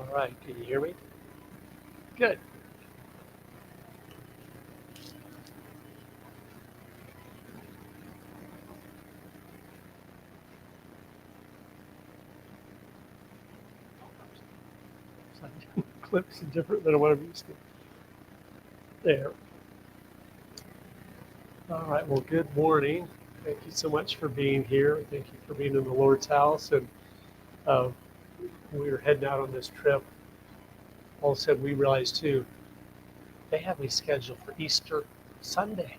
All right, can you hear me? Good. Clips are different than what I'm used to. There. All right, well, good morning. Thank you so much for being here. Thank you for being in the Lord's house. And uh, we were heading out on this trip. All of a sudden, we realized too, they have me scheduled for Easter Sunday.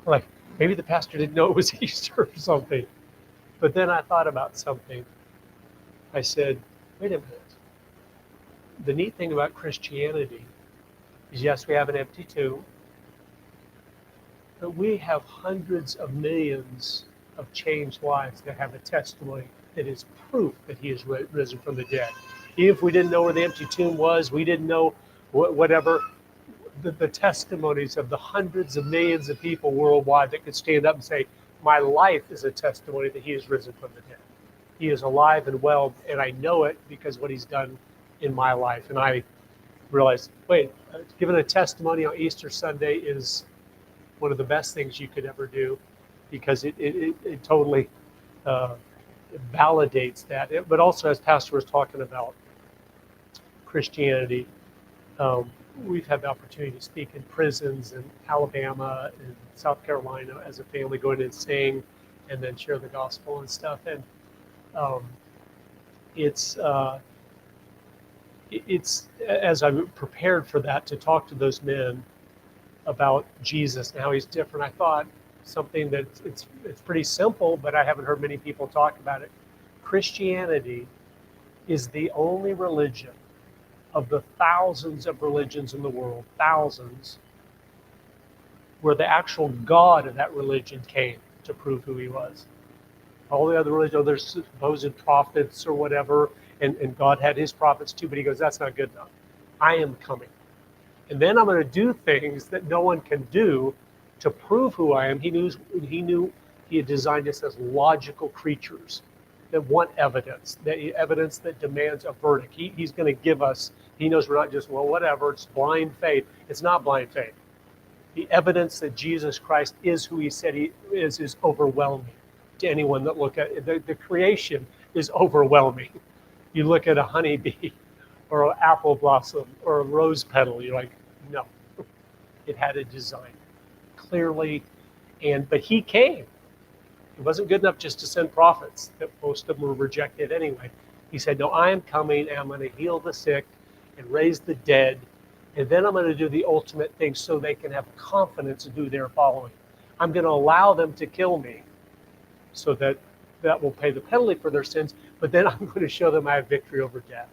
Like, maybe the pastor didn't know it was Easter or something. But then I thought about something. I said, wait a minute. The neat thing about Christianity is yes, we have an empty tomb, but we have hundreds of millions of changed lives that have a testimony that is proof that he is risen from the dead. Even if we didn't know where the empty tomb was, we didn't know whatever, the testimonies of the hundreds of millions of people worldwide that could stand up and say, my life is a testimony that he is risen from the dead. He is alive and well, and I know it because of what he's done in my life. And I realized, wait, giving a testimony on Easter Sunday is one of the best things you could ever do because it totally uh, validates that. But also, as Pastor was talking about Christianity, um, we've had the opportunity to speak in prisons in Alabama and South Carolina as a family, going and sing and then share the gospel and stuff. And um, it's it's as I prepared for that to talk to those men about Jesus and how he's different, I thought something that it's pretty simple, but I haven't heard many people talk about it. Christianity is the only religion of the thousands of religions in the world, thousands, where the actual God of that religion came to prove who he was. All the other religions, there's supposed prophets or whatever, and God had his prophets too, but he goes, that's not good enough. I am coming. And then I'm going to do things that no one can do to prove who I am. He knew he had designed us as logical creatures that want evidence, evidence that demands a verdict. He's going to give us, he knows we're not just, well, whatever, it's blind faith. It's not blind faith. The evidence that Jesus Christ is who he said he is overwhelming to anyone that look at it. The creation is overwhelming. You look at a honeybee or an apple blossom or a rose petal, you're like, no, it had a design clearly. But he came. It wasn't good enough just to send prophets, that most of them were rejected anyway. He said, no, I am coming and I'm going to heal the sick and raise the dead. And then I'm going to do the ultimate thing so they can have confidence in who they're following. I'm going to allow them to kill me so that will pay the penalty for their sins. But then I'm going to show them I have victory over death.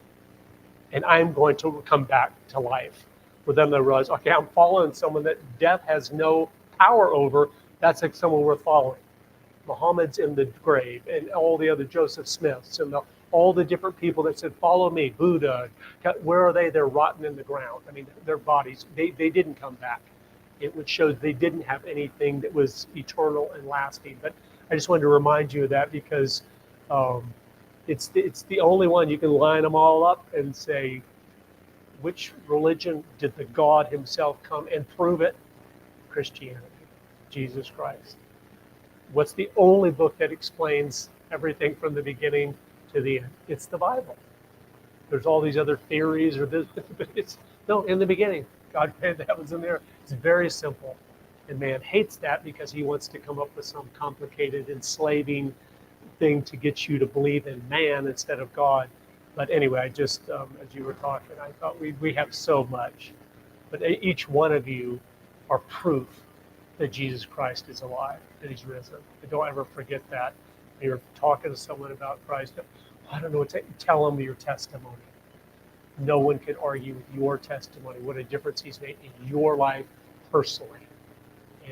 And I'm going to come back to life. For them to realize, okay, I'm following someone that death has no power over. That's like someone worth following. Muhammad's in the grave, and all the other Joseph Smiths, and all the different people that said, follow me, Buddha. Where are they? They're rotten in the ground. I mean, their bodies, they didn't come back. It would show they didn't have anything that was eternal and lasting. But I just wanted to remind you of that because it's the only one. You can line them all up and say, which religion did the God himself come and prove it? Christianity, Jesus Christ. What's the only book that explains everything from the beginning to the end? It's the Bible. There's all these other theories or this, but it's no, in the beginning, God created the heavens and the earth. It's very simple. And man hates that because he wants to come up with some complicated, enslaving thing to get you to believe in man instead of God. But anyway, I just, as you were talking, I thought we have so much. But each one of you are proof that Jesus Christ is alive, that he's risen. And don't ever forget that. When you're talking to someone about Christ, I don't know what to tell them your testimony. No one can argue with your testimony, what a difference he's made in your life personally.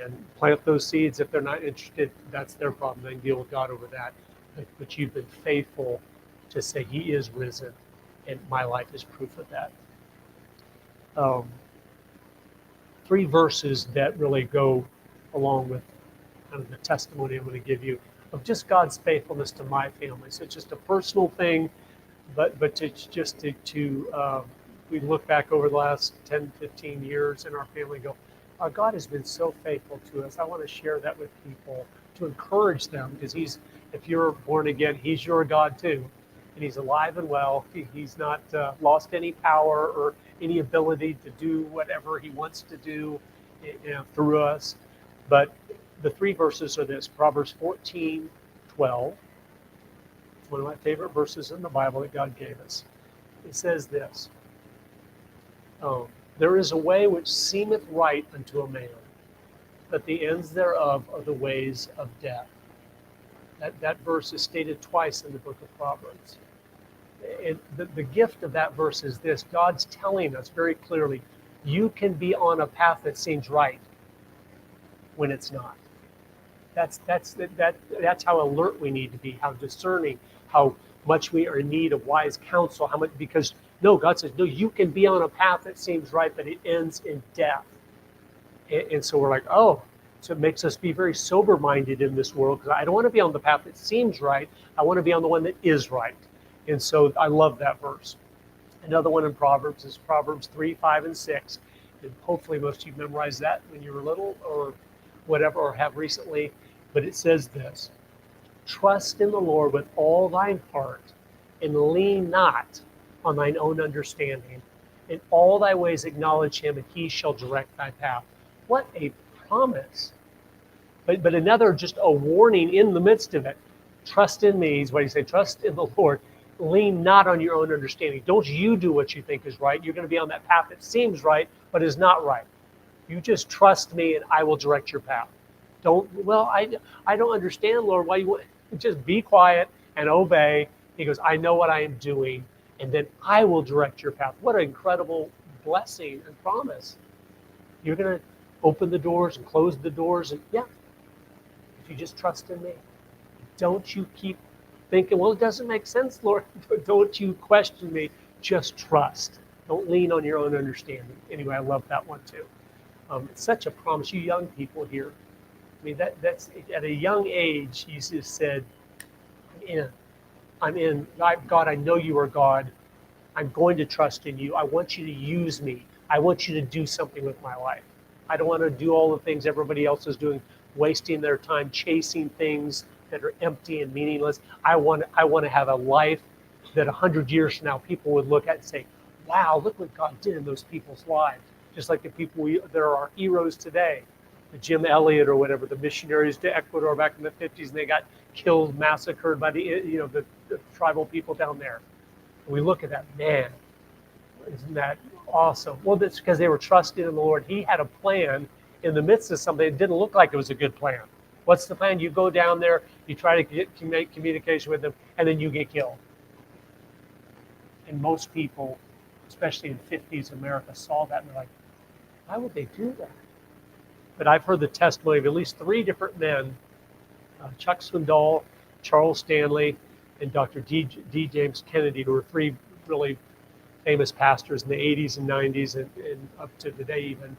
And plant those seeds. If they're not interested, that's their problem. They can deal with God over that. But you've been faithful to say he is risen, and my life is proof of that. 3 verses that really go along with kind of the testimony I'm going to give you of just God's faithfulness to my family. So it's just a personal thing but we look back over the last 10, 15 years in our family and go, our God has been so faithful to us. I want to share that with people to encourage them because if you're born again, he's your God too. And he's alive and well. He's not lost any power or any ability to do whatever he wants to do through us. But the three verses are this: Proverbs 14:12. It's one of my favorite verses in the Bible that God gave us. It says this: there is a way which seemeth right unto a man, but the ends thereof are the ways of death. That verse is stated twice in the book of Proverbs. And the gift of that verse is this: God's telling us very clearly, you can be on a path that seems right when it's not. That's how alert we need to be, how discerning, how much we are in need of wise counsel, how much, because no, God says, no, you can be on a path that seems right, but it ends in death. And so we're like, oh, so it makes us be very sober-minded in this world, because I don't want to be on the path that seems right. I want to be on the one that is right. And so I love that verse. Another one in Proverbs is Proverbs 3, 5, and 6. And hopefully most of you memorized that when you were little or whatever, or have recently. But it says this: trust in the Lord with all thine heart, and lean not on thine own understanding. In all thy ways acknowledge him, and he shall direct thy path. What a promise. But another, just a warning in the midst of it. Trust in me is what he said. Trust in the Lord. Lean not on your own understanding. Don't you do what you think is right. You're going to be on that path that seems right, but is not right. You just trust me, and I will direct your path. I don't understand, Lord. Why you just be quiet and obey. He goes, I know what I am doing, and then I will direct your path. What an incredible blessing and promise. You're going to open the doors and close the doors, and yeah, if you just trust in me. Don't you keep thinking, well, it doesn't make sense, Lord. Don't you question me. Just trust. Don't lean on your own understanding. Anyway, I love that one too. It's such a promise. You young people here, I mean, that's at a young age, he just said, I'm in. God, I know you are God. I'm going to trust in you. I want you to use me. I want you to do something with my life. I don't want to do all the things everybody else is doing, wasting their time chasing things that are empty and meaningless. I want to have a life that 100 years from now people would look at and say, wow, look what God did in those people's lives. Just like the people there are our heroes today, the Jim Elliot or whatever, the missionaries to Ecuador back in the 50s, and they got killed, massacred by the tribal people down there. And we look at that, man, isn't that awesome? Well, that's because they were trusting in the Lord. He had a plan in the midst of something that didn't look like it was a good plan. What's the plan? You go down there, you try to make communication with them, and then you get killed. And most people, especially in 50s America, saw that and they're like, why would they do that? But I've heard the testimony of at least 3 different men, Chuck Swindoll, Charles Stanley, and Dr. D. James Kennedy, who were 3 really famous pastors in the 80s and 90s and up to today even.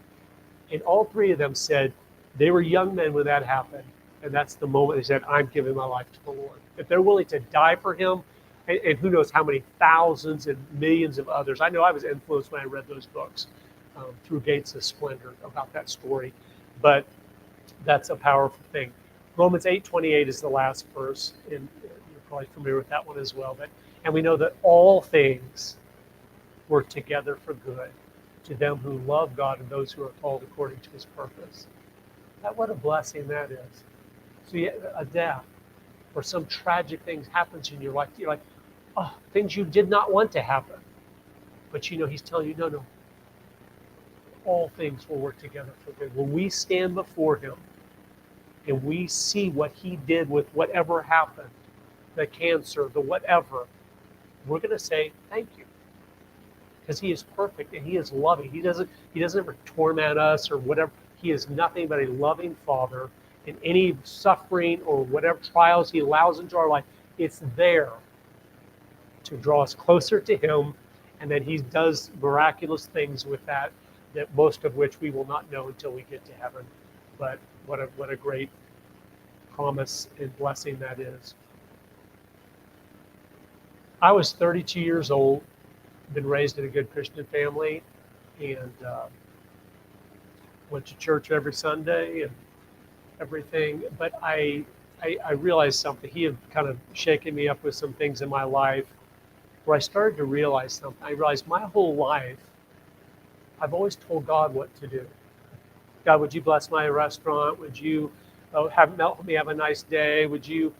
And all 3 of them said they were young men when that happened. And that's the moment they said, I'm giving my life to the Lord. If they're willing to die for him, and who knows how many thousands and millions of others. I know I was influenced when I read those books through Gates of Splendor about that story. But that's a powerful thing. Romans 8:28 is the last verse, and you're probably familiar with that one as well. And we know that all things work together for good to them who love God and those who are called according to his purpose. What a blessing that is. So a death or some tragic thing happens in your life, you're like, oh, things you did not want to happen. But he's telling you, no, all things will work together for good. When we stand before him and we see what he did with whatever happened, the cancer, the whatever, we're going to say thank you. Because he is perfect and he is loving. He doesn't ever torment us or whatever. He is nothing but a loving Father. And any suffering or whatever trials he allows into our life, it's there to draw us closer to him. And then he does miraculous things with that most of which we will not know until we get to heaven. But what a great promise and blessing that is. I was 32 years old, been raised in a good Christian family, and went to church every Sunday and everything. But I realized something. He had kind of shaken me up with some things in my life where I started to realize something. I realized my whole life, I've always told God what to do. God, would you bless my restaurant? Would you help me have a nice day? Would you,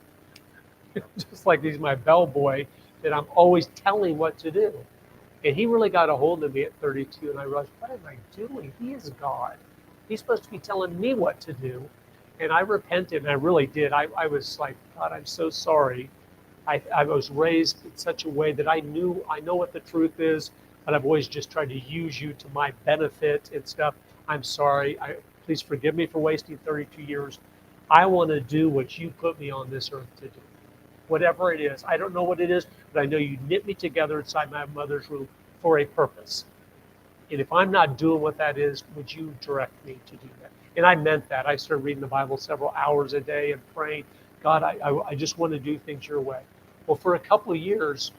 just like he's my bellboy, that I'm always telling what to do. And he really got a hold of me at 32, and I realized, what am I doing? He is God. He's supposed to be telling me what to do. And I repented, and I really did. I was like, God, I'm so sorry. I was raised in such a way that I know what the truth is, but I've always just tried to use you to my benefit and stuff. I'm sorry. Please forgive me for wasting 32 years. I want to do what you put me on this earth to do. Whatever it is. I don't know what it is, but I know you knit me together inside my mother's womb for a purpose. And if I'm not doing what that is, would you direct me to do that? And I meant that. I started reading the Bible several hours a day and praying, God, I just want to do things your way. Well, for a couple of years,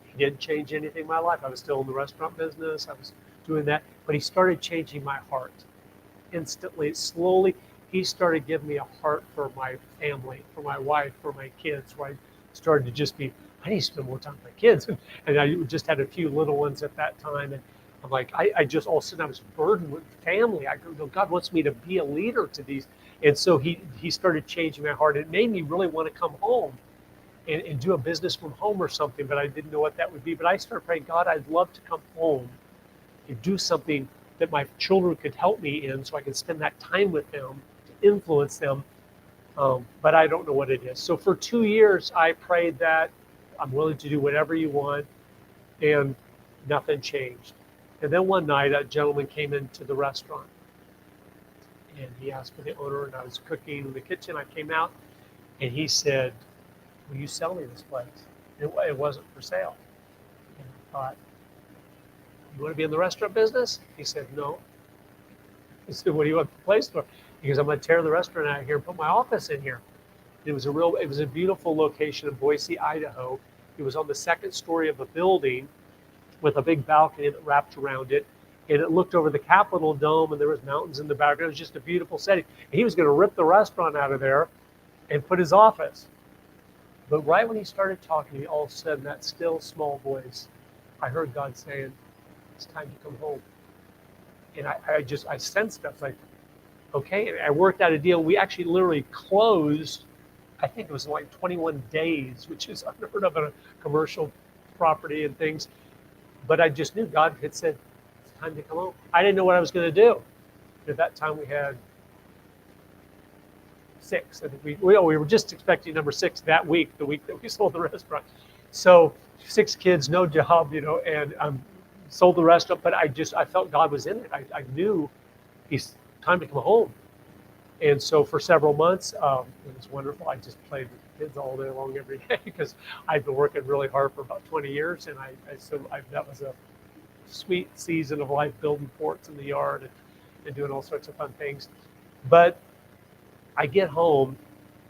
he didn't change anything in my life. I was still in the restaurant business. I was doing that. But he started changing my heart instantly, slowly. He started giving me a heart for my family, for my wife, for my kids, where I started to just be, I need to spend more time with my kids. And I just had a few little ones at that time. And I'm like, I just all of a sudden I was burdened with family. I go, God wants me to be a leader to these. And so he started changing my heart. It made me really want to come home and do a business from home or something, but I didn't know what that would be. But I started praying, God, I'd love to come home and do something that my children could help me in so I can spend that time with them, to influence them. But I don't know what it is. So for 2 years, I prayed that I'm willing to do whatever you want, and nothing changed. And then one night, a gentleman came into the restaurant, and he asked for the owner, and I was cooking in the kitchen. I came out, and he said, will you sell me this place? It wasn't for sale. And I thought, you want to be in the restaurant business? He said, no. I said, what do you want the place for? He goes, I'm going to tear the restaurant out here and put my office in here. It was a beautiful location in Boise, Idaho. It was on the second story of a building with a big balcony that wrapped around it. And it looked over the Capitol Dome, and there was mountains in the background. It was just a beautiful setting. And he was going to rip the restaurant out of there and put his office. But right when he started talking to me, all of a sudden, that still small voice, I heard God saying, it's time to come home. And I sensed that. I was like, okay. And I worked out a deal. We actually literally closed, I think it was like 21 days, which is unheard of in a commercial property and things. But I just knew God had said, it's time to come home. I didn't know what I was going to do. At that time, we had 6. I think we were just expecting number 6 that week, the week that we sold the restaurant. So 6 kids, no job, and sold the restaurant. But I felt God was in it. I knew it's time to come home. And so for several months, it was wonderful. I just played with the kids all day long every day because I've been working really hard for about 20 years. And that was a sweet season of life, building forts in the yard and doing all sorts of fun things. But I get home,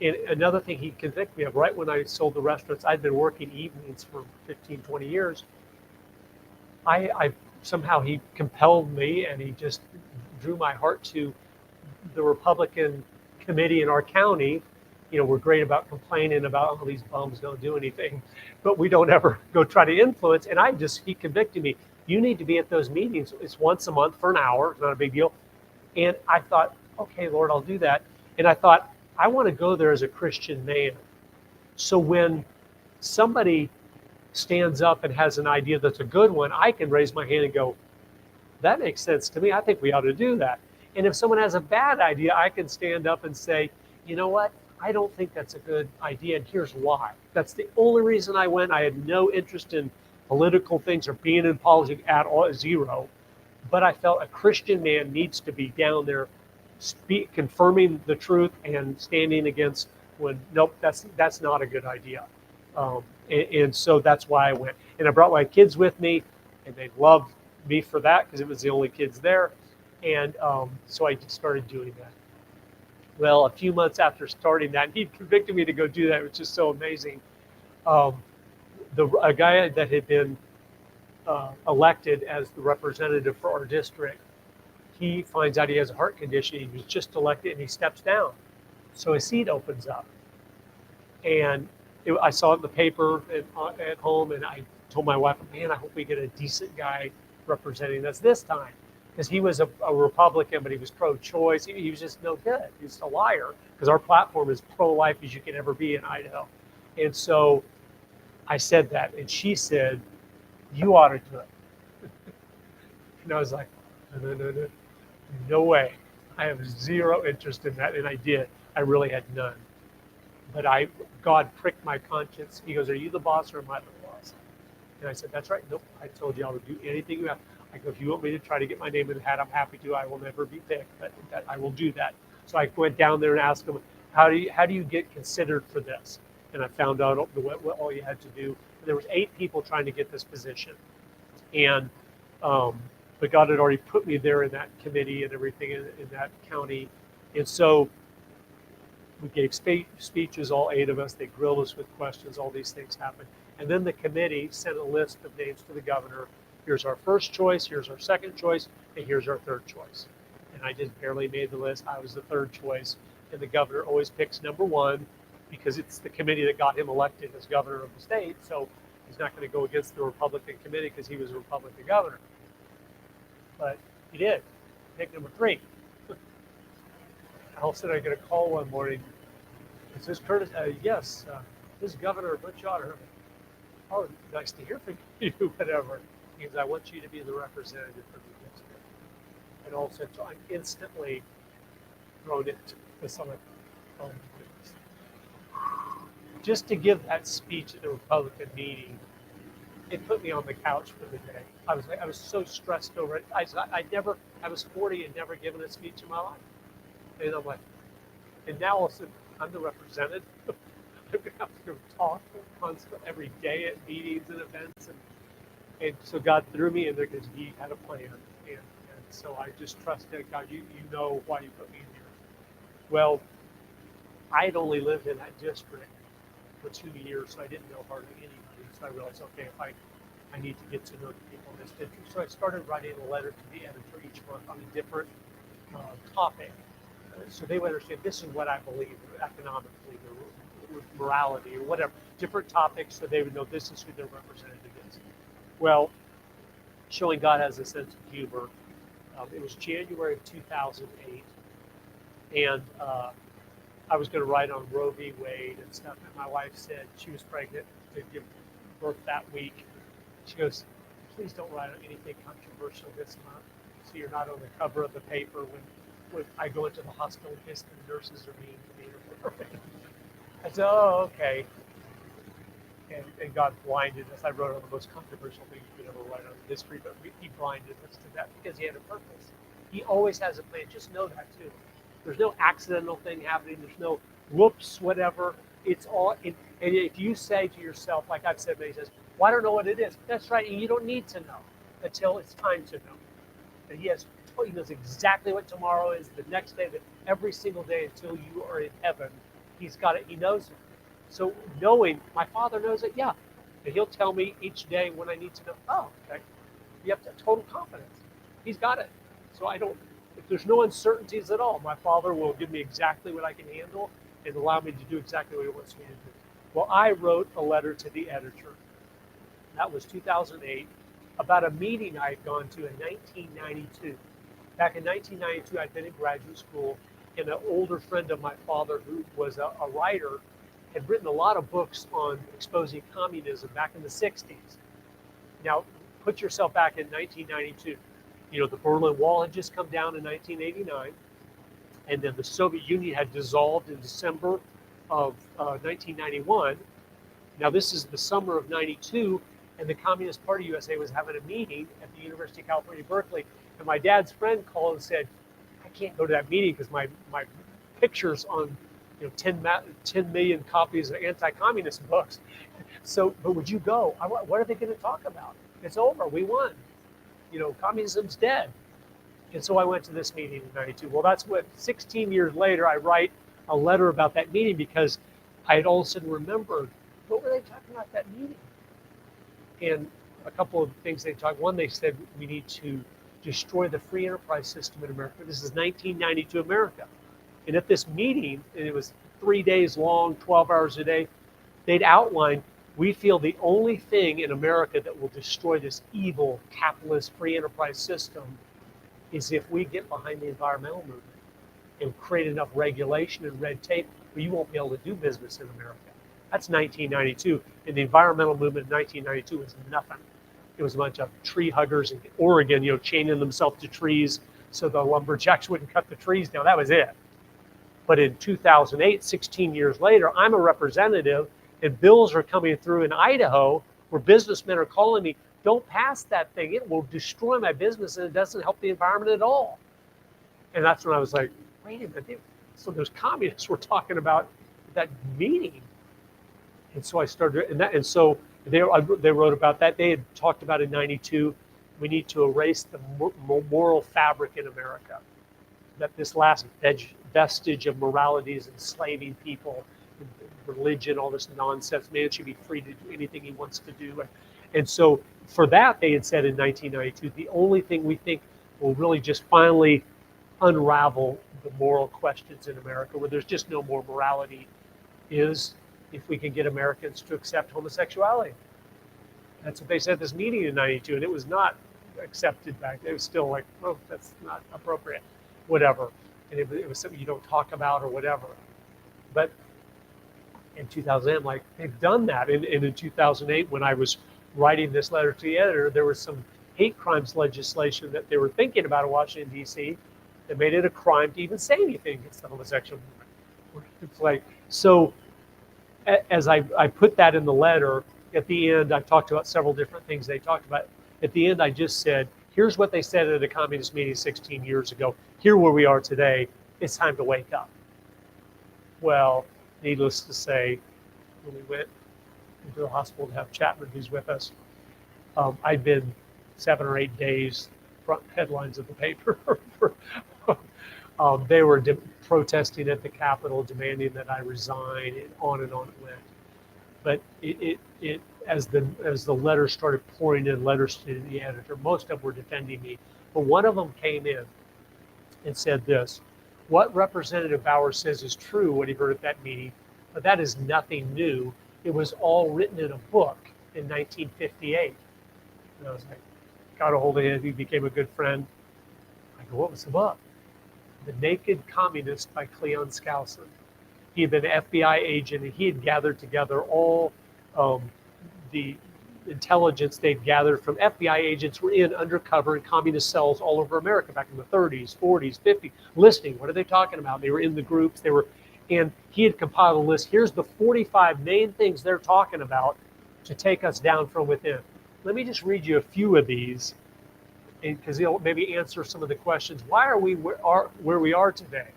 and another thing he convicted me of, right when I sold the restaurants, I'd been working evenings for 15, 20 years. Somehow he compelled me, and he just drew my heart to the Republican committee in our county. We're great about complaining about, these bums don't do anything, but we don't ever go try to influence. And he convicted me. You need to be at those meetings. It's once a month for an hour. It's not a big deal. And I thought, okay, Lord, I'll do that. And I thought, I want to go there as a Christian man. So when somebody stands up and has an idea that's a good one, I can raise my hand and go, that makes sense to me. I think we ought to do that. And if someone has a bad idea, I can stand up and say, you know what? I don't think that's a good idea, and here's why. That's the only reason I went. I had no interest in political things or being in politics at all, 0. But I felt a Christian man needs to be down there confirming the truth and standing against when, nope, that's not a good idea. And so that's why I went. And I brought my kids with me, and they loved me for that because it was the only kids there. And so I started doing that. Well, a few months after starting that, he convicted me to go do that, which is so amazing. A guy that had been elected as the representative for our district, he finds out he has a heart condition. He was just elected and he steps down. So his seat opens up. And I saw it in the paper at home, and I told my wife, man, I hope we get a decent guy representing us this time. Because he was a Republican, but he was pro-choice. He was just no good. He was a liar, because our platform is pro-life as you can ever be in Idaho. And so I said that, and she said, you ought to do it. And I was like, no, no way. I have zero interest in that, and I did. I really had none. But God pricked my conscience. He goes, are you the boss or am I the boss? And I said, that's right. Nope, I told you I would do anything you have. I go, if you want me to try to get my name in the hat, I'm happy to. I will never be picked, but I will do that. So I went down there and asked him, how do you get considered for this? And I found out what all you had to do. And there was 8 people trying to get this position. And but God had already put me there in that committee and everything in that county. And so we gave speeches, all 8 of us. They grilled us with questions. All these things happened. And then the committee sent a list of names to the governor. Here's our first choice, here's our second choice, and here's our third choice. And I just barely made the list. I was the third choice. And the governor always picks number 1 because it's the committee that got him elected as governor of the state. So he's not going to go against the Republican committee because he was a Republican governor. But he did. Pick number 3. All of a sudden I get a call one morning. Is this Curtis? Yes, this is Governor Butch Otter. Oh, nice to hear from you, whatever. Because I want you to be the representative for the district. And all of a sudden, so I'm instantly thrown into this. I'm like, oh my goodness. Just to give that speech at the Republican meeting, it put me on the couch for the day. I was so stressed over it. I was 40 and never given a speech in my life. And I'm like, and now all of a sudden, I'm the representative. I'm going to have to talk constantly every day at meetings and events. And so God threw me in there because he had a plan. And so I just trusted God, you know why you put me in here. Well, I had only lived in that district for 2 years, so I didn't know hardly anybody. So I realized, okay, if I need to get to know the people in this district. So I started writing a letter to the editor each month on a different topic. So they would understand this is what I believe economically, or morality, or whatever, different topics, so they would know this is who their representative is. Well, showing God has a sense of humor. It was January of 2008, and I was going to write on Roe v. Wade and stuff, and my wife said she was pregnant to give birth that week. She goes, please don't write on anything controversial this month, so you're not on the cover of the paper when I go into the hospital in case the nurses are mean to me or whatever. I said, oh, okay. And God blinded us. I wrote on the most controversial thing you could ever write on history, but he blinded us to that because he had a purpose. He always has a plan. Just know that too. There's no accidental thing happening. There's no whoops, whatever. It's all. And if you say to yourself, like I've said many times, well, I don't know what it is. That's right. And you don't need to know until it's time to know. And he knows exactly what tomorrow is, the next day, that every single day until you are in heaven, he's got it. He knows it. So knowing, my Father knows it, yeah. And he'll tell me each day when I need to know, oh, okay. You have total confidence. He's got it. So if there's no uncertainties at all, my Father will give me exactly what I can handle and allow me to do exactly what he wants me to do. Well, I wrote a letter to the editor. That was 2008, about a meeting I had gone to in 1992. Back in 1992, I'd been in graduate school, and an older friend of my father, who was a writer, had written a lot of books on exposing communism back in the 60s. Now, put yourself back in 1992. You know, the Berlin Wall had just come down in 1989, and then the Soviet Union had dissolved in December of 1991. Now, this is the summer of 92, and the Communist Party USA was having a meeting at the University of California, Berkeley, and my dad's friend called and said, I can't go to that meeting because my picture's on 10 million copies of anti-communist books. So, but would you go? What are they going to talk about? It's over. We won. Communism's dead. And so I went to this meeting in 92. Well, that's what 16 years later, I write a letter about that meeting because I had all of a sudden remembered, what were they talking about at that meeting? And a couple of things they talked. One, they said we need to destroy the free enterprise system in America. This is 1992 America. And at this meeting, and it was 3 days long, 12 hours a day, they'd outlined, we feel the only thing in America that will destroy this evil capitalist free enterprise system is if we get behind the environmental movement and create enough regulation and red tape where you won't be able to do business in America. That's 1992. And the environmental movement in 1992 was nothing. It was a bunch of tree huggers in Oregon, chaining themselves to trees so the lumberjacks wouldn't cut the trees down. That was it. But in 2008, 16 years later, I'm a representative, and bills are coming through in Idaho where businessmen are calling me, don't pass that thing. It will destroy my business, and it doesn't help the environment at all. And that's when I was like, wait a minute. So those communists were talking about that meeting. And so I started, and so they wrote about that. They had talked about in 92, we need to erase the moral fabric in America. That this last vestige of morality is enslaving people, religion, all this nonsense. Man should be free to do anything he wants to do. And so for that, they had said in 1992, the only thing we think will really just finally unravel the moral questions in America, where there's just no more morality, is if we can get Americans to accept homosexuality. That's what they said at this meeting in 92, and it was not accepted back then. It was still like, oh, that's not appropriate, whatever. And it was something you don't talk about or whatever. But in 2008, I'm like, they've done that. And in 2008, when I was writing this letter to the editor, there was some hate crimes legislation that they were thinking about in Washington, D.C. that made it a crime to even say anything against the homosexual movement. It's like, so as I put that in the letter, at the end, I talked about several different things they talked about. At the end, I just said, here's what they said at a communist meeting 16 years ago. Here where we are today, it's time to wake up. Well, needless to say, when we went into the hospital to have Chapman, who's with us, I'd been 7 or 8 days front headlines of the paper. They were protesting at the Capitol, demanding that I resign, and on it went. But as the letters started pouring in, letters to the editor, most of them were defending me. But one of them came in and said this: what Representative Bauer says is true, what he heard at that meeting, but that is nothing new. It was all written in a book in 1958. And I was like, got a hold of him. He became a good friend. I go, what was the book? The Naked Communist by Cleon Skousen. He had been an FBI agent, and he had gathered together all the intelligence they'd gathered from FBI agents who were in undercover in communist cells all over America back in the 30s, 40s, 50s, listening. What are they talking about? They were in the groups. And he had compiled a list. Here's the 45 main things they're talking about to take us down from within. Let me just read you a few of these, because it'll maybe answer some of the questions. Why are we where we are today?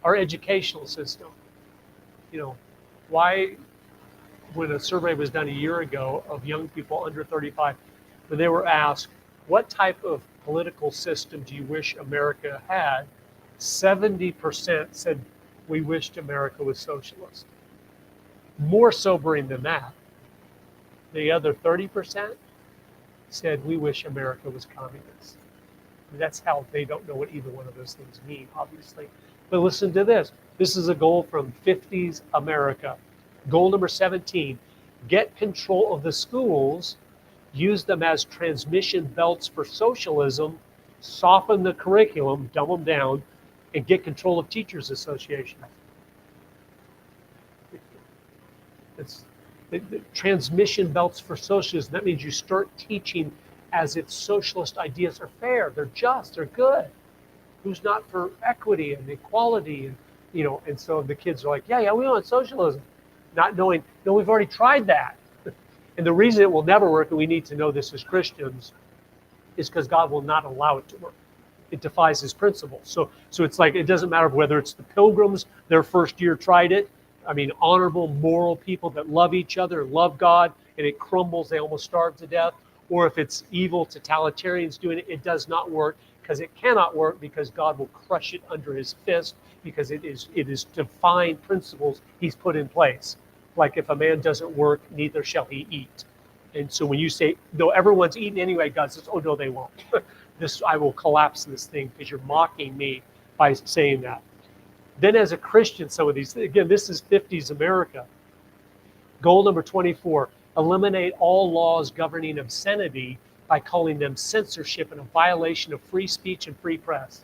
Our educational system. Why, when a survey was done a year ago of young people under 35, when they were asked, what type of political system do you wish America had? 70% said we wished America was socialist. More sobering than that, the other 30% said we wish America was communist. That's how they don't know what either one of those things mean, obviously. But listen to this. This is a goal from 50s America. Goal number 17, get control of the schools, use them as transmission belts for socialism, soften the curriculum, dumb them down, and get control of teachers' association. It's the transmission belts for socialism. That means you start teaching as if socialist ideas are fair, they're just, they're good. Who's not for equity and equality? And so the kids are like, yeah, we want socialism. Not knowing, no, we've already tried that. And the reason it will never work, and we need to know this as Christians, is because God will not allow it to work. It defies his principles. So it's like, it doesn't matter whether it's the Pilgrims, their first year tried it. I mean, honorable, moral people that love each other, love God, and it crumbles, they almost starve to death. Or if it's evil totalitarians doing it, it does not work, because it cannot work, because God will crush it under his fist, because it is defined principles he's put in place. Like if a man doesn't work, neither shall he eat. And so when you say, no, everyone's eating anyway, God says, oh, no, they won't. I will collapse this thing because you're mocking me by saying that. Then as a Christian, some of these, again, this is 50s America. Goal number 24, eliminate all laws governing obscenity by calling them censorship and a violation of free speech and free press.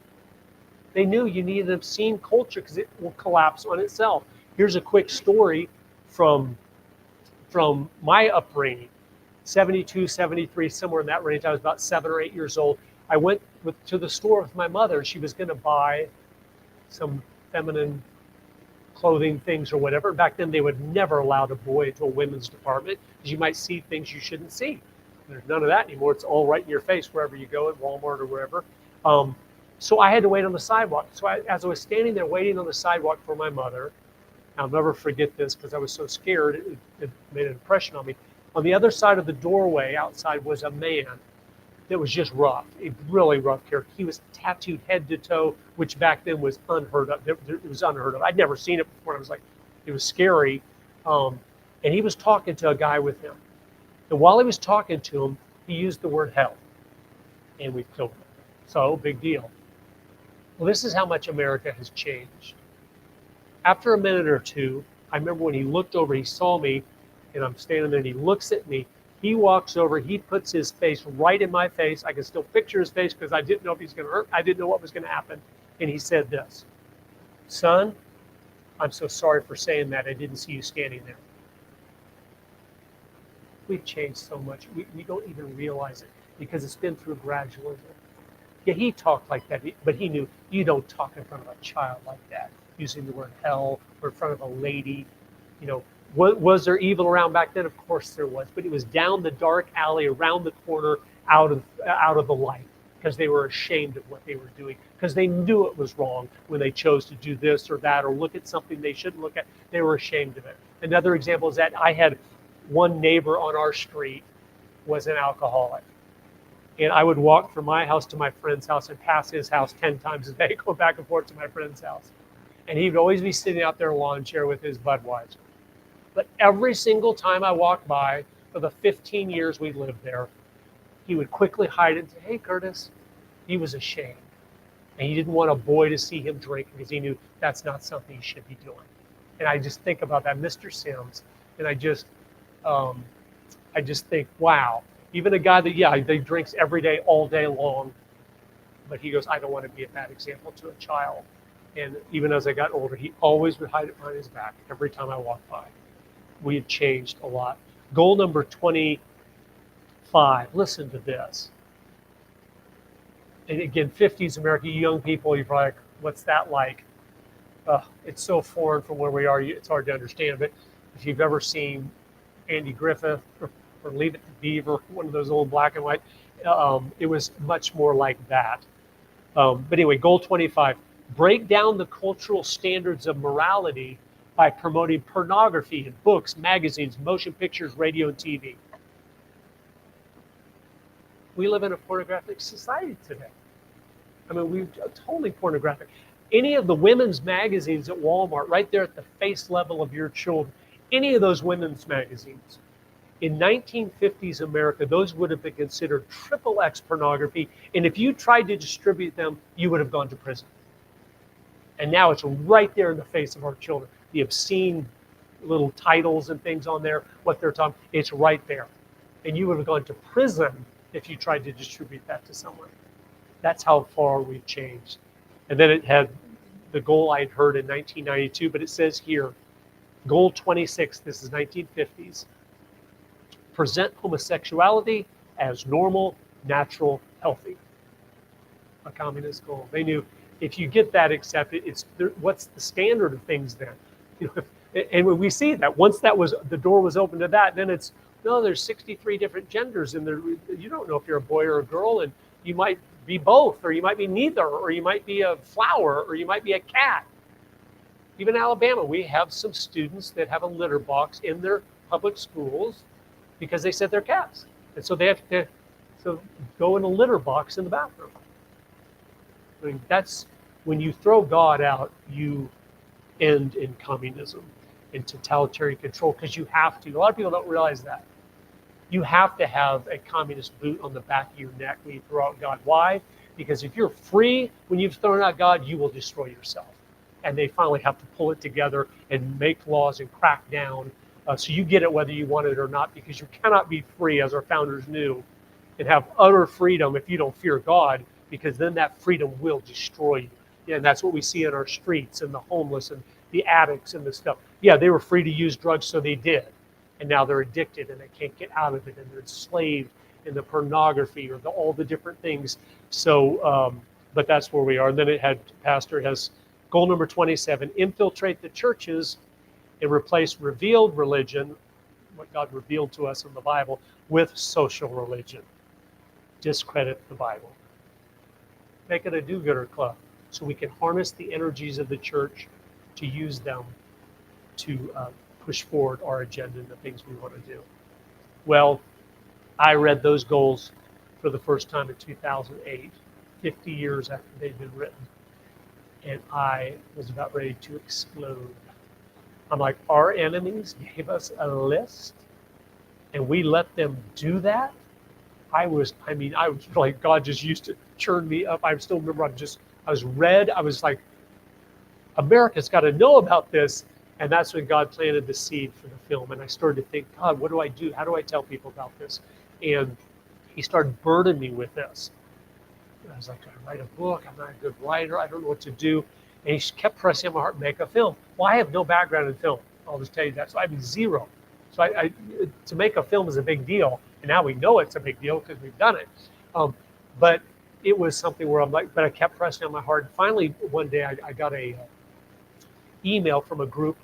They knew you needed an obscene culture because it will collapse on itself. Here's a quick story from my upbringing. 72, 73, somewhere in that range. I was about 7 or 8 years old. I went to the store with my mother. She was going to buy some feminine clothing things or whatever. Back then, they would never allow a boy into a women's department because you might see things you shouldn't see. There's none of that anymore. It's all right in your face wherever you go, at Walmart or wherever. So I had to wait on the sidewalk. So as I was standing there waiting on the sidewalk for my mother, I'll never forget this because I was so scared. It made an impression on me. On the other side of the doorway outside was a man that was just rough, a really rough character. He was tattooed head to toe, which back then was unheard of. It was unheard of. I'd never seen it before. I was like, it was scary. And he was talking to a guy with him. And while he was talking to him, he used the word hell. And we killed him. So, big deal. Well, this is how much America has changed. After a minute or two, I remember when he looked over, he saw me, and I'm standing there, and he looks at me. He walks over, he puts his face right in my face. I can still picture his face because I didn't know if he's going to hurt. I didn't know what was going to happen. And he said this, "Son, I'm so sorry for saying that. I didn't see you standing there." We've changed so much. We don't even realize it because it's been through gradualism. Yeah, he talked like that, but he knew you don't talk in front of a child like that, using the word hell or in front of a lady. You know, was there evil around back then? Of course there was, but it was down the dark alley, around the corner, out of the light, because they were ashamed of what they were doing, because they knew it was wrong when they chose to do this or that or look at something they shouldn't look at. They were ashamed of it. Another example is that I had one neighbor on our street was an alcoholic. And I would walk from my house to my friend's house and pass his house 10 times a day, go back and forth to my friend's house. And he would always be sitting out there in a lawn chair with his Budweiser. But every single time I walked by, for the 15 years we lived there, he would quickly hide it and say, "Hey, Curtis." He was ashamed. And he didn't want a boy to see him drink because he knew that's not something he should be doing. And I just think about that, Mr. Sims, and I just think, wow. Even a guy that, he drinks every day, all day long, but he goes, I don't want to be a bad example to a child. And even as I got older, he always would hide it behind his back every time I walked by. We had changed a lot. Goal number 25, listen to this. And again, 50s America, you young people, you're probably like, what's that like? It's so foreign from where we are, it's hard to understand. But if you've ever seen Andy Griffith or Leave It to Beaver, one of those old black and white, it was much more like that. But anyway, goal 25, break down the cultural standards of morality by promoting pornography in books, magazines, motion pictures, radio, and TV. We live in a pornographic society today. I mean, we're totally pornographic. Any of the women's magazines at Walmart, right there at the face level of your children, any of those women's magazines, in 1950s America, those would have been considered XXX pornography, and if you tried to distribute them, you would have gone to prison. And now it's right there in the face of our children. The obscene little titles and things on there, what they're talking, it's right there. And you would have gone to prison if you tried to distribute that to someone. That's how far we've changed. And then it had the goal I had heard in 1992, but it says here, goal 26, this is 1950s, present homosexuality as normal, natural, healthy. A communist goal. They knew if you get that accepted, what's the standard of things then? You know, and when we see that, once the door was open to that, then it's, no, there's 63 different genders, and you don't know if you're a boy or a girl, and you might be both, or you might be neither, or you might be a flower, or you might be a cat. Even in Alabama, we have some students that have a litter box in their public schools because they said they're cats. And so they have to go in a litter box in the bathroom. I mean, that's when you throw God out, you end in communism and totalitarian control because you have to. A lot of people don't realize that. You have to have a communist boot on the back of your neck when you throw out God. Why? Because if you're free when you've thrown out God, you will destroy yourself. And they finally have to pull it together and make laws and crack down. So you get it whether you want it or not, because you cannot be free, as our founders knew, and have utter freedom if you don't fear God, because then that freedom will destroy you. Yeah, and that's what we see in our streets and the homeless and the addicts and the stuff. Yeah, they were free to use drugs, so they did. And now they're addicted and they can't get out of it, and they're enslaved in the pornography or all the different things. So, but that's where we are. And then Pastor has goal number 27, infiltrate the churches and replace revealed religion, what God revealed to us in the Bible, with social religion. Discredit the Bible. Make it a do-gooder club so we can harness the energies of the church to use them to push forward our agenda and the things we want to do. Well, I read those goals for the first time in 2008, 50 years after they'd been written, and I was about ready to explode. I'm like, our enemies gave us a list and we let them do that? I was like, God just used to churn me up. I still remember I was red. I was like, America's got to know about this. And that's when God planted the seed for the film. And I started to think, God, what do I do? How do I tell people about this? And he started burdening me with this. And I was like, I write a book. I'm not a good writer. I don't know what to do. And he kept pressing on my heart, make a film. Well, I have no background in film. I'll just tell you that. So I mean, zero. So to make a film is a big deal. And now we know it's a big deal because we've done it. But it was something where I'm like, but I kept pressing on my heart. And finally, one day I got a email from a group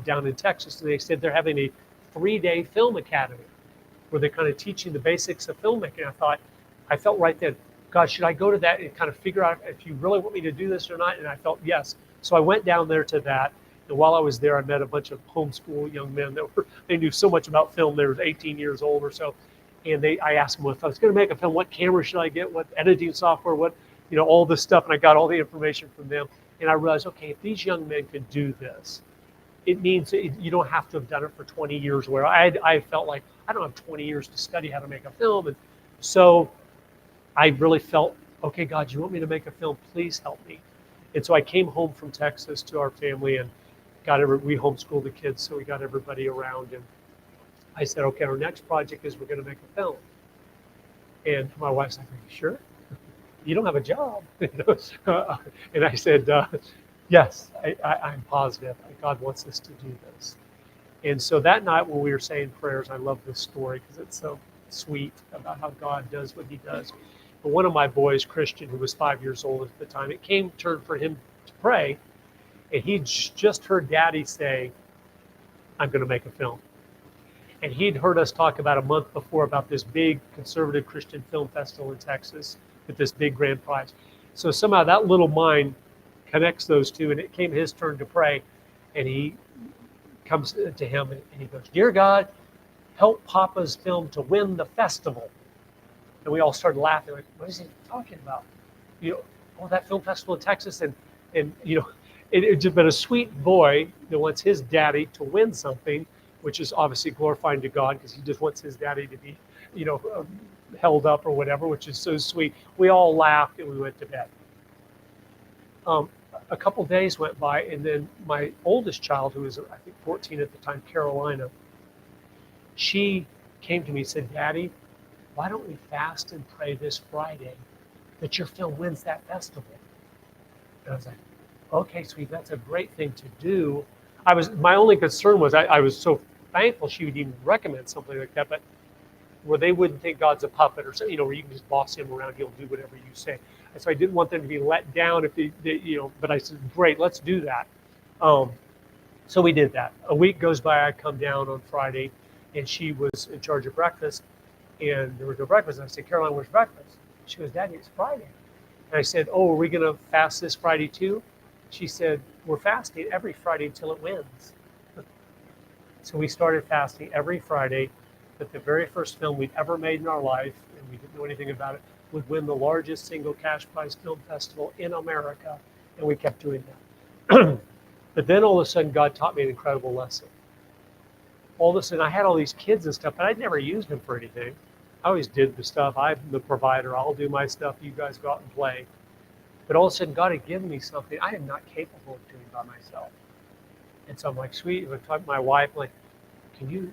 down in Texas. And they said they're having a 3-day film academy where they're kind of teaching the basics of filmmaking. I felt right then, God, should I go to that and kind of figure out if you really want me to do this or not? And I felt yes. So I went down there to that. And while I was there, I met a bunch of homeschool young men they knew so much about film. They were 18 years old or so. And I asked them, if I was going to make a film, what camera should I get? What editing software? What, all this stuff. And I got all the information from them. And I realized, okay, if these young men could do this, it means you don't have to have done it for 20 years, where I felt like I don't have 20 years to study how to make a film. And so I really felt, okay, God, you want me to make a film? Please help me. And so I came home from Texas to our family and we homeschooled the kids, so we got everybody around. And I said, okay, our next project is we're going to make a film. And my wife's like, are you sure? You don't have a job. And I said, yes, I'm positive. God wants us to do this. And so that night when we were saying prayers, I love this story because it's so sweet about how God does what he does. But one of my boys, Christian, who was 5 years old at the time, it came turn for him to pray. And he just heard Daddy say, I'm going to make a film. And he'd heard us talk about a month before about this big conservative Christian film festival in Texas with this big grand prize. So somehow that little mind connects those two, and it came his turn to pray. And he comes to him and he goes, Dear God, help Papa's film to win the festival. And we all started laughing, like, what is he talking about? That film festival in Texas, and it's just been a sweet boy that wants his daddy to win something, which is obviously glorifying to God because he just wants his daddy to be, held up or whatever, which is so sweet. We all laughed and we went to bed. A couple days went by, and then my oldest child, who was I think 14 at the time, Carolina, she came to me and said, Daddy, why don't we fast and pray this Friday that your film wins that festival? And I was like, okay, sweet, that's a great thing to do. My only concern was I was so thankful she would even recommend something like that, but where they wouldn't think God's a puppet or something, where you can just boss him around, he'll do whatever you say. And so I didn't want them to be let down if they but I said, great, let's do that. So we did that. A week goes by, I come down on Friday, and she was in charge of breakfast, and there was no breakfast. And I said, Caroline, where's breakfast? She goes, Daddy, it's Friday. And I said, oh, are we going to fast this Friday too? She said, we're fasting every Friday until it wins. So we started fasting every Friday, that the very first film we'd ever made in our life, and we didn't know anything about it, would win the largest single cash prize film festival in America, and we kept doing that. But then all of a sudden, God taught me an incredible lesson. all of a sudden I had all these kids and stuff, but I'd never used them for anything. I always did the stuff. I'm the provider. I'll do my stuff. You guys go out and play. But all of a sudden, God had given me something I am not capable of doing by myself. And so I'm like, sweet. I talked to my wife, like, can you,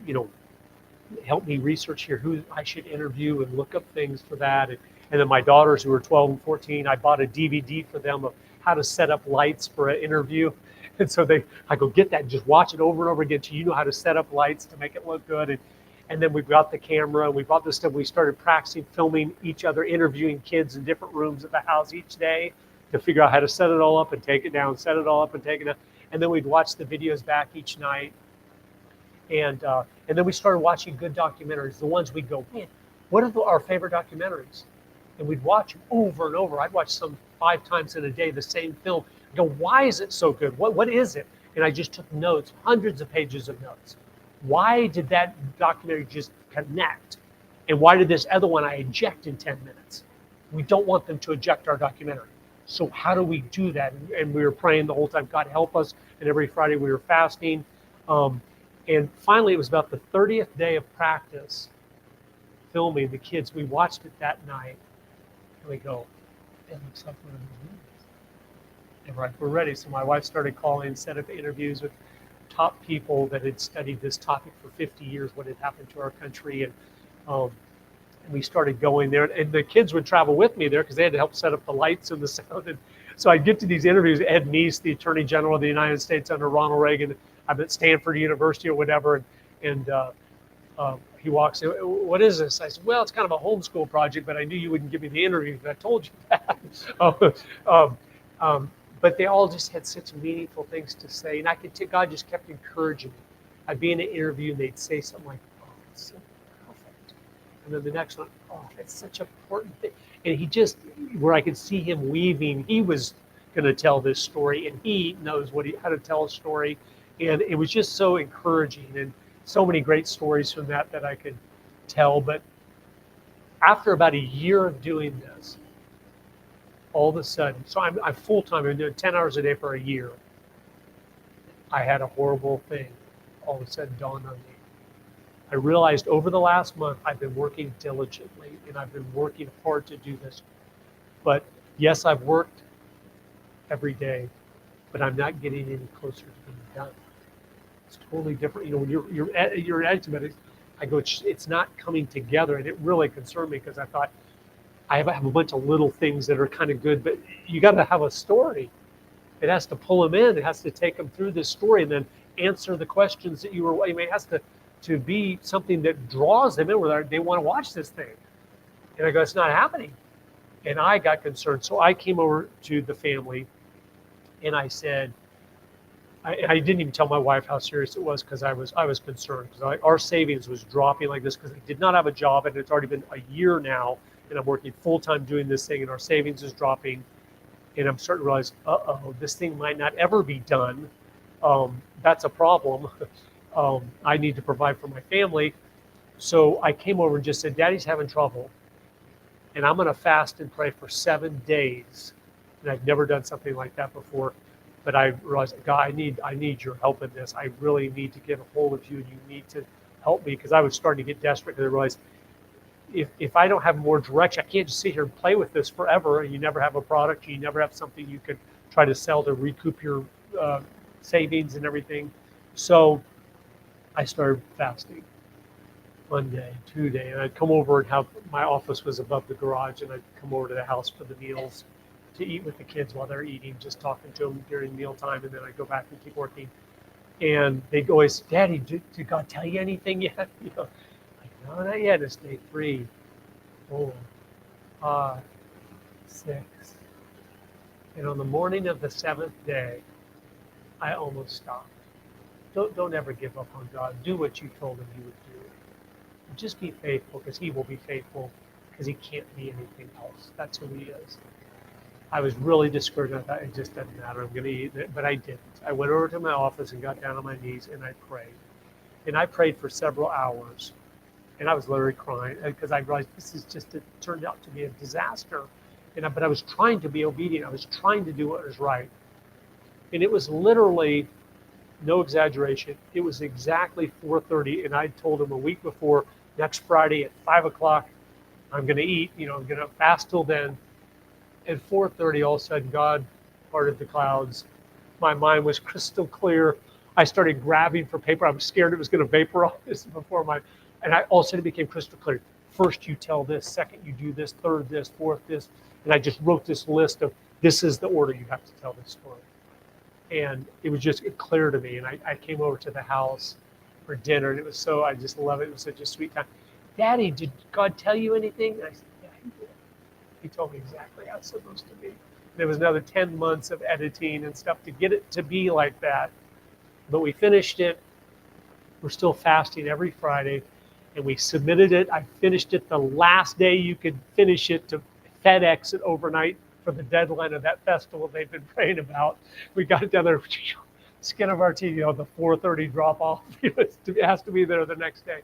help me research here who I should interview and look up things for that. And then my daughters who were 12 and 14, I bought a DVD for them of how to set up lights for an interview. And so I go get that and just watch it over and over again till you know how to set up lights to make it look good. And then we've got the camera and we bought this stuff. We started practicing filming each other, interviewing kids in different rooms of the house each day to figure out how to set it all up and take it down, set it all up and take it down. And then we'd watch the videos back each night. And then we started watching good documentaries, the ones we'd go, man, what are our favorite documentaries? And we'd watch them over and over. I'd watch some 5 times in a day, the same film. I go, why is it so good? What is it? And I just took notes, hundreds of pages of notes. Why did that documentary just connect? And why did this other one I eject in 10 minutes? We don't want them to eject our documentary. So how do we do that? And we were praying the whole time, God help us. And every Friday we were fasting. And finally, it was about the 30th day of practice filming the kids. We watched it that night. And we go, it looks like one of those movies. And we're ready. So my wife started calling, set up interviews with top people that had studied this topic for 50 years, what had happened to our country. And we started going there. And the kids would travel with me there because they had to help set up the lights and the sound. And so I'd get to these interviews. Ed Meese, the Attorney General of the United States under Ronald Reagan, I'm at Stanford University or whatever. And he walks in, what is this? I said, well, it's kind of a homeschool project, but I knew you wouldn't give me the interview because I told you that. But they all just had such meaningful things to say. And I could tell God just kept encouraging me. I'd be in an interview and they'd say something like, oh, it's so perfect. And then the next one, oh, that's such an important thing. And he just, where I could see him weaving, he was going to tell this story and he knows how to tell a story. And it was just so encouraging and so many great stories from that I could tell. But after about a year of doing this, all of a sudden, so I'm full-time, I'm doing 10 hours a day for a year. I had a horrible thing all of a sudden dawned on me. I realized over the last month, I've been working diligently and I've been working hard to do this. But yes, I've worked every day, but I'm not getting any closer to being done. It's totally different. When you're attitude about it, I go, it's not coming together. And it really concerned me because I thought, I have a bunch of little things that are kind of good, but you got to have a story. It has to pull them in. It has to take them through this story and then answer the questions that it has to be something that draws them in where they want to watch this thing. And I go, it's not happening. And I got concerned. So I came over to the family and I said, I didn't even tell my wife how serious it was because I was concerned because our savings was dropping like this because I did not have a job and it's already been a year now. And I'm working full-time doing this thing and our savings is dropping. And I'm starting to realize, this thing might not ever be done. That's a problem. I need to provide for my family. So I came over and just said, Daddy's having trouble. And I'm going to fast and pray for 7 days. And I've never done something like that before. But I realized, God, I need your help in this. I really need to get a hold of you and you need to help me because I was starting to get desperate because I realized, if I don't have more direction, I can't just sit here and play with this forever. You never have a product. You never have something you could try to sell to recoup your savings and everything. So I started fasting 1 day, 2 days. And I'd come over and my office was above the garage. And I'd come over to the house for the meals to eat with the kids while they're eating, just talking to them during mealtime. And then I'd go back and keep working. And they'd always, Daddy, did God tell you anything yet? No, not yet. It's day 3, 4, 5, 6. And on the morning of the 7th day, I almost stopped. Don't ever give up on God. Do what you told him you would do. Just be faithful because he will be faithful because he can't be anything else. That's who he is. I was really discouraged. I thought it just doesn't matter. I'm going to eat it. But I didn't. I went over to my office and got down on my knees and I prayed. And I prayed for several hours. And I was literally crying because I realized it turned out to be a disaster. But I was trying to be obedient. I was trying to do what was right. And it was literally no exaggeration. It was exactly 4:30, and I told him a week before, next Friday at 5 o'clock, I'm going to eat. I'm going to fast till then. At 4:30, all of a sudden, God parted the clouds. My mind was crystal clear. I started grabbing for paper. I was scared it was going to vaporize and all of a sudden it became crystal clear. First, you tell this. Second, you do this. Third, this. Fourth, this. And I just wrote this list of this is the order you have to tell this story. And it was just clear to me. And I came over to the house for dinner, and I just love it. It was such a sweet time. Daddy, did God tell you anything? And I said, yeah, he did. He told me exactly how it's supposed to be. There was another 10 months of editing and stuff to get it to be like that. But we finished it. We're still fasting every Friday. And we submitted it. I finished it the last day you could finish it to FedEx it overnight for the deadline of that festival they've been praying about. We got it down there, skin of our teeth, the 4:30 drop off. It has to be there the next day.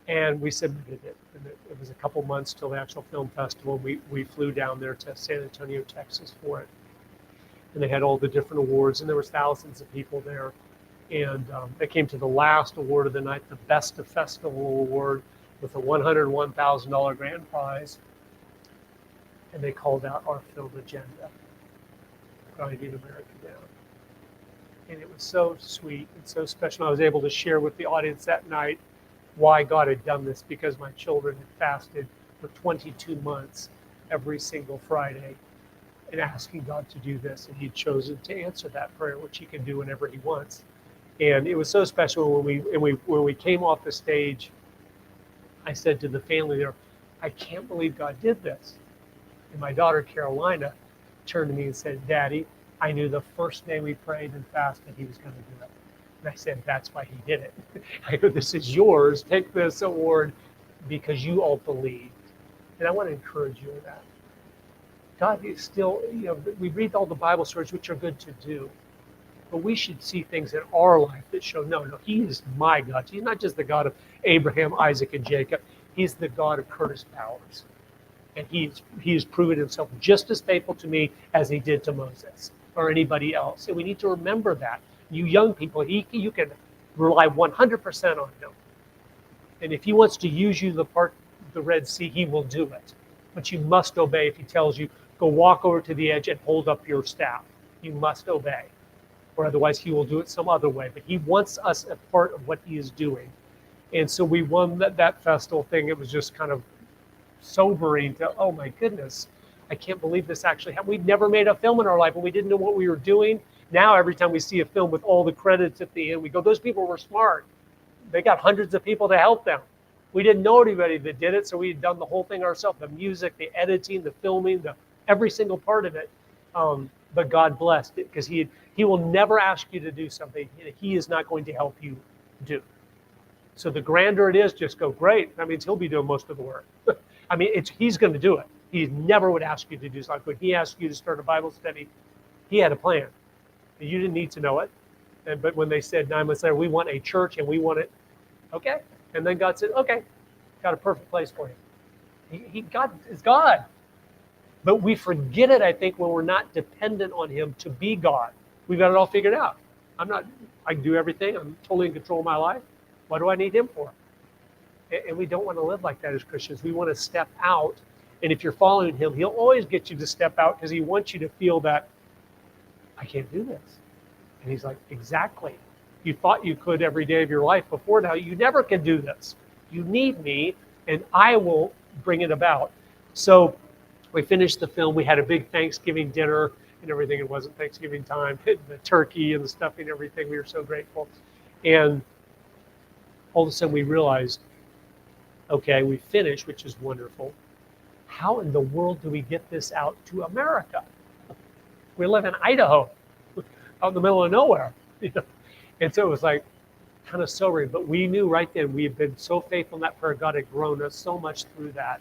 And we submitted it. And it was a couple months till the actual film festival. We flew down there to San Antonio, Texas for it. And they had all the different awards, and there was thousands of people there. And they came to the last award of the night, the Best of Festival Award, with a $101,000 grand prize. And they called out our film agenda, Grinding America Down. And it was so sweet and so special. I was able to share with the audience that night why God had done this, because my children had fasted for 22 months every single Friday and asking God to do this. And he'd chosen to answer that prayer, which he can do whenever he wants. And it was so special when we came off the stage. I said to the family there, I can't believe God did this. And my daughter Carolina turned to me and said, Daddy, I knew the first day we prayed and fasted he was going to do it. And I said, that's why he did it. I go, this is yours. Take this award because you all believed. And I want to encourage you in that. God is still, we read all the Bible stories, which are good to do. But we should see things in our life that show, no, he is my God. He's not just the God of Abraham, Isaac, and Jacob. He's the God of Curtis Powers. And he has proven himself just as faithful to me as he did to Moses or anybody else. And we need to remember that. You young people, you can rely 100% on him. And if he wants to use you to part the Red Sea, he will do it. But you must obey if he tells you, go walk over to the edge and hold up your staff. You must obey. Or otherwise he will do it some other way. But he wants us a part of what he is doing. And so we won that festival thing. It was just kind of sobering to, oh my goodness, I can't believe this actually happened. We'd never made a film in our life, and we didn't know what we were doing. Now every time we see a film with all the credits at the end, we go, those people were smart. They got hundreds of people to help them. We didn't know anybody that did it, so we had done the whole thing ourselves, the music, the editing, the filming, every single part of it. But God blessed it, because he will never ask you to do something he is not going to help you do. So the grander it is, just go, great. That means he'll be doing most of the work. I mean, he's going to do it. He never would ask you to do something. When he asked you to start a Bible study, he had a plan. You didn't need to know it. But when they said 9 months later, we want a church and we want it, okay. And then God said, okay, got a perfect place for you. God is God. But we forget it, I think, when we're not dependent on him to be God. We've got it all figured out. I can do everything. I'm totally in control of my life. What do I need him for? And we don't want to live like that as Christians. We want to step out. And if you're following him, he'll always get you to step out, because he wants you to feel that, I can't do this. And he's like, exactly. You thought you could every day of your life before now. You never can do this. You need me, and I will bring it about. So we finished the film. We had a big Thanksgiving dinner and everything. It wasn't Thanksgiving time. The turkey and the stuffing and everything. We were so grateful. And all of a sudden we realized, okay, we finished, which is wonderful. How in the world do we get this out to America? We live in Idaho, out in the middle of nowhere. And so it was like kind of sobering. But we knew right then, we had been so faithful in that prayer. God had grown us so much through that.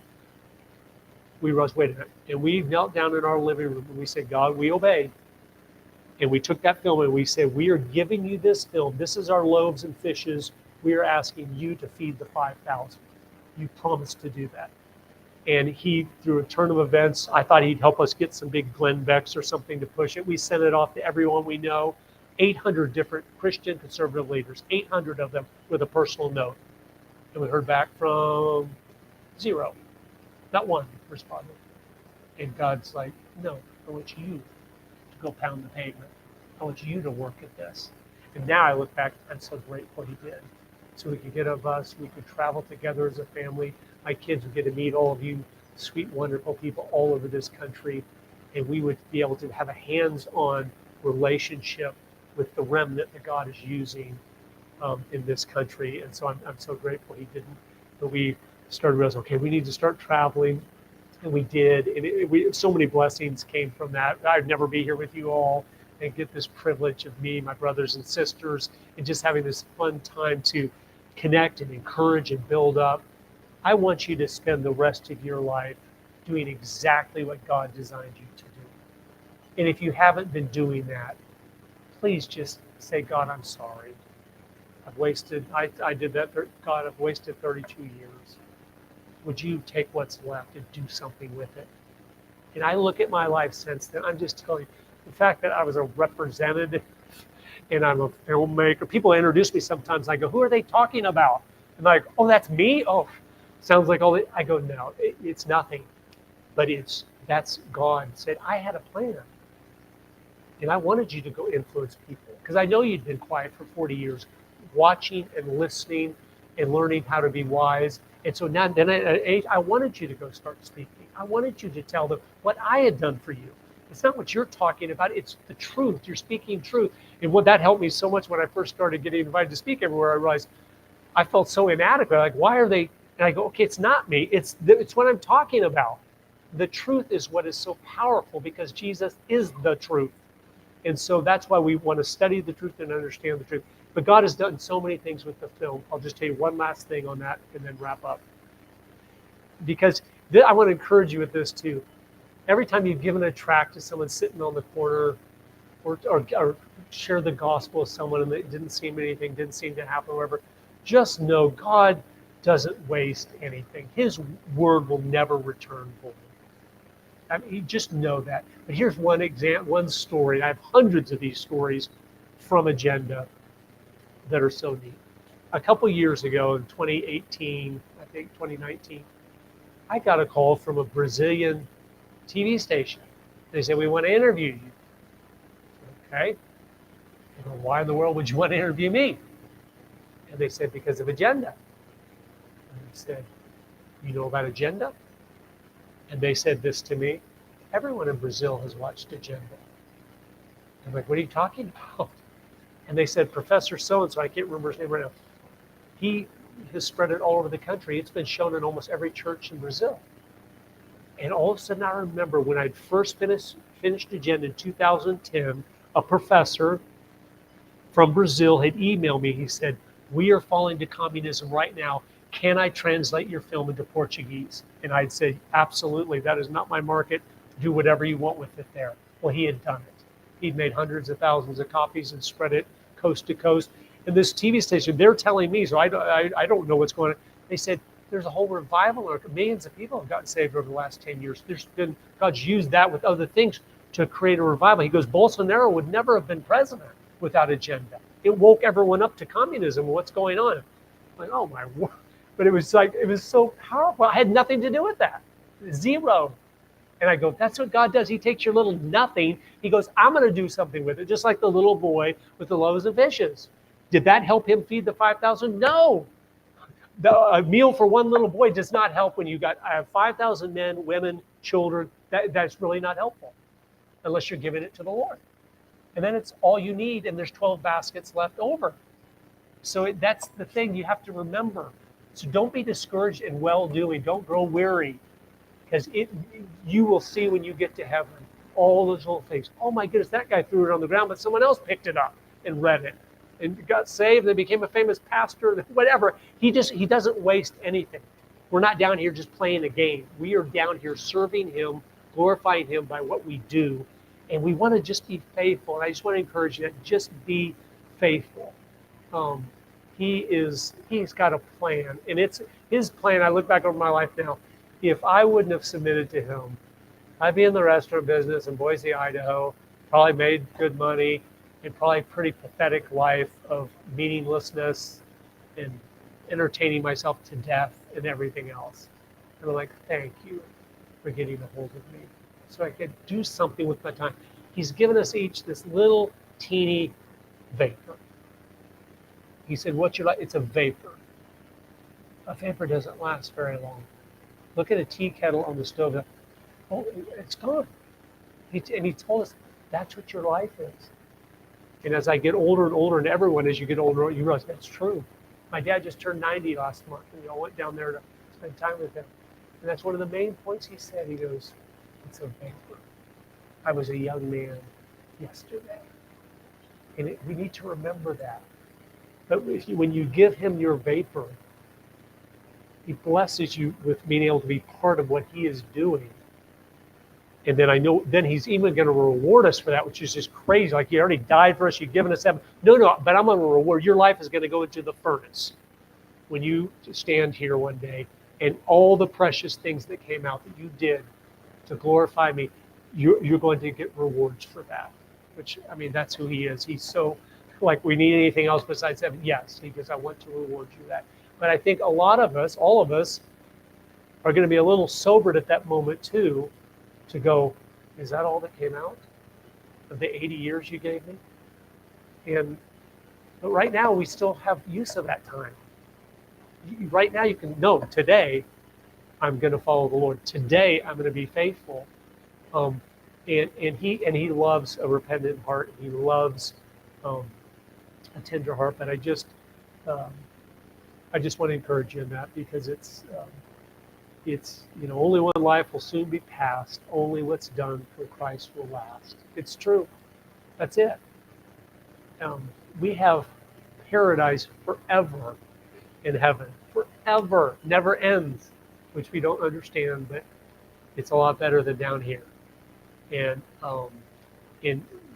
We realized, wait a minute. And we knelt down in our living room and we said, God, we obeyed. And we took that film and we said, we are giving you this film. This is our loaves and fishes. We are asking you to feed the 5,000. You promised to do that. And he, through a turn of events, I thought he'd help us get some big Glenn Becks or something to push it. We sent it off to everyone we know. 800 different Christian conservative leaders, 800 of them with a personal note. And we heard back from 0, not one responded. And God's like, no, I want you to go pound the pavement. I want you to work at this. And now I look back, I'm so grateful he did. So we could get a bus, we could travel together as a family. My kids would get to meet all of you sweet, wonderful people all over this country. And we would be able to have a hands-on relationship with the remnant that God is using in this country. And so I'm so grateful he didn't. But we started realizing, okay, we need to start traveling. And we did. And so many blessings came from that. I'd never be here with you all and get this privilege of me, my brothers and sisters, and just having this fun time to connect and encourage and build up. I want you to spend the rest of your life doing exactly what God designed you to do. And if you haven't been doing that, please just say, God, I'm sorry. I did that. God, I've wasted 32 years. Would you take what's left and do something with it? And I look at my life since then, I'm just telling you, the fact that I was a representative and I'm a filmmaker, people introduce me sometimes, I go, who are they talking about? And they're like, oh, that's me? Oh, sounds like all that. I go, no, it's nothing. But that's God said, I had a plan. And I wanted you to go influence people. Because I know you'd been quiet for 40 years, watching and listening and learning how to be wise. And so now, then at age, I wanted you to go start speaking. I wanted you to tell them what I had done for you. It's not what you're talking about, it's the truth. You're speaking truth. And what that helped me so much when I first started getting invited to speak everywhere, I realized I felt so inadequate. Like, why are they? And I go, okay, it's not me. It's what I'm talking about. The truth is what is so powerful because Jesus is the truth. And so that's why we want to study the truth and understand the truth. But God has done so many things with the film. I'll just tell you one last thing on that and then wrap up. Because I want to encourage you with this too. Every time you've given a tract to someone sitting on the corner or share the gospel with someone and it didn't seem to happen, or whatever, just know God doesn't waste anything. His word will never return void. I mean, you just know that. But here's one example, one story. I have hundreds of these stories from Agenda that are so neat. A couple years ago in 2018, I think 2019, I got a call from a Brazilian TV station. They said, we want to interview you. Okay. I go, why in the world would you want to interview me? And they said, because of Agenda. And I said, you know about Agenda? And they said this to me, everyone in Brazil has watched Agenda. I'm like, what are you talking about? And they said, Professor so-and-so, I can't remember his name right now, he has spread it all over the country. It's been shown in almost every church in Brazil. And all of a sudden I remember when I'd first finished Agenda in 2010, a professor from Brazil had emailed me. He said, we are falling to communism right now. Can I translate your film into Portuguese? And I'd say, absolutely, that is not my market. Do whatever you want with it there. Well, he had done it. He'd made hundreds of thousands of copies and spread it coast to coast. And this TV station, they're telling me, so I don't know what's going on. They said, there's a whole revival, or millions of people have gotten saved over the last 10 years. God's used that with other things to create a revival. He goes, Bolsonaro would never have been president without Agenda. It woke everyone up to communism and what's going on. I'm like, oh my word. But it was so powerful. I had nothing to do with that. Zero. And I go, that's what God does. He takes your little nothing. He goes, I'm going to do something with it. Just like the little boy with the loaves and fishes. Did that help him feed the 5,000? No. A meal for one little boy does not help when you got 5,000 men, women, children. That's really not helpful unless you're giving it to the Lord. And then it's all you need, and there's 12 baskets left over. So that's the thing you have to remember. So don't be discouraged in well-doing. Don't grow weary, because you will see when you get to heaven all those little things. Oh my goodness, that guy threw it on the ground, but someone else picked it up and read it and got saved and became a famous pastor, whatever. He doesn't waste anything. We're not down here just playing a game. We are down here serving him, glorifying him by what we do. And we want to just be faithful. And I just want to encourage you that just be faithful. He's got a plan, and it's his plan. I look back over my life now. If I wouldn't have submitted to him, I'd be in the restaurant business in Boise, Idaho, probably made good money, and probably a pretty pathetic life of meaninglessness and entertaining myself to death and everything else. And I'm like, thank you for getting a hold of me so I could do something with my time. He's given us each this little teeny vapor. He said, what's your life? It's a vapor. A vapor doesn't last very long. Look at a tea kettle on the stove. Oh, it's gone. And he told us that's what your life is. And as I get older and older, and everyone, as you get older, you realize that's true. My dad just turned 90 last month, and we all went down there to spend time with him. And that's one of the main points he said. He goes, it's a vapor. I was a young man yesterday. And we need to remember that. But when you give him your vapor, he blesses you with being able to be part of what he is doing. And then I know, then he's even going to reward us for that, which is just crazy. Like, you already died for us, you've given us heaven. No, but I'm going to reward. Your life is going to go into the furnace when you stand here one day, and all the precious things that came out that you did to glorify me, you're going to get rewards for that. Which, I mean, that's who he is. He's so, like, we need anything else besides heaven? Yes, because I want to reward you that. But I think a lot of us, all of us, are going to be a little sobered at that moment too, to go, is that all that came out of the 80 years you gave me? But right now we still have use of that time. Right now you can know, today I'm going to follow the Lord. Today I'm going to be faithful. And he loves a repentant heart. He loves a tender heart. But I just want to encourage you in that, because it's only one life will soon be passed. Only what's done for Christ will last. It's true. That's it. We have paradise forever in heaven. Forever. Never ends, which we don't understand, but it's a lot better than down here. And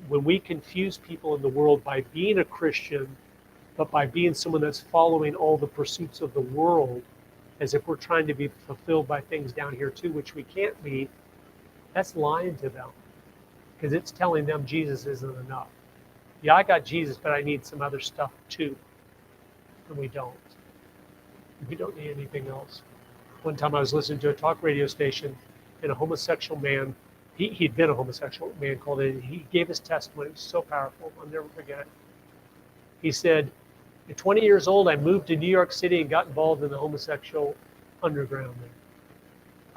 when we confuse people in the world by being a Christian, but by being someone that's following all the pursuits of the world, as if we're trying to be fulfilled by things down here too, which we can't be, that's lying to them, because it's telling them Jesus isn't enough. Yeah, I got Jesus, but I need some other stuff too. And we don't. We don't need anything else. One time I was listening to a talk radio station, and a homosexual man, he'd been a homosexual man, called in. He gave his testimony. It was so powerful. I'll never forget it. He said, at 20 years old, I moved to New York City and got involved in the homosexual underground there.